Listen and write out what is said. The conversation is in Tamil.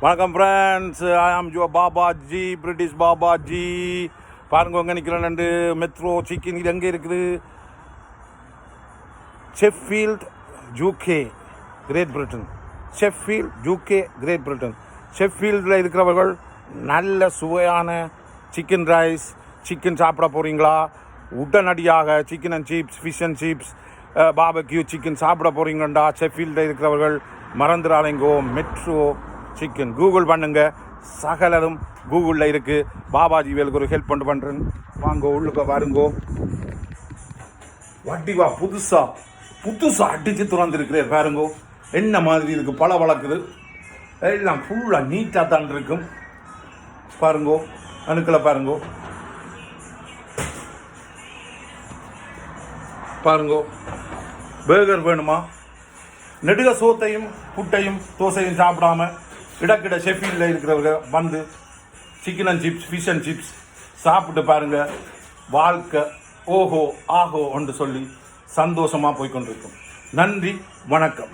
வணக்கம் friends, I am your Babaji, British Babaji. பாருங்க எங்கே நிற்கிறேன். மெட்ரோ சிக்கன் இது எங்கே இருக்குது? Sheffield UK Great Britain. Sheffield UK Great Britain. ஷெஃபீல்டில் இருக்கிறவர்கள் நல்ல சுவையான சிக்கன் ரைஸ், சிக்கன் சாப்பிட போகிறீங்களா? உடனடியாக chicken and chips, fish and chips, barbecue chicken சாப்பிட போகிறீங்கண்டா ஷெஃபீல்டில் இருக்கிறவர்கள் மறந்துடாதீங்கோ. மெட்ரோ சிக்கன் கூகுள் பண்ணுங்க, சகலரும் கூகுளில் இருக்குது. பாபாஜி வேலுக்கு ஒரு ஹெல்ப் பண்ணுறேன். வாங்கோ, உள்ளுக்க பாருங்கோ. வட்டிவா புதுசாக அடித்து திறந்துருக்கிறேன் பாருங்கோ. என்ன மாதிரி இருக்குது, பல வளர்க்குது. எல்லாம் ஃபுல்லாக நீட்டாக தான் இருக்கும். பாருங்கோ, அணுக்களை பாருங்கோ. பாருங்கோ, பேர்கர் வேணுமா? நெடுக சோத்தையும் புட்டையும் தோசையும் சாப்பிடாம இடக்கிட ஷெஃபீல்டில் இருக்கிறவங்க வந்து chicken and chips, fish and chips சாப்பிட்டு பாருங்க. வாழ்க்கை ஓஹோ ஆஹோ என்று சொல்லி சந்தோஷமாக போய்கொண்டிருக்கும். நன்றி, வணக்கம்.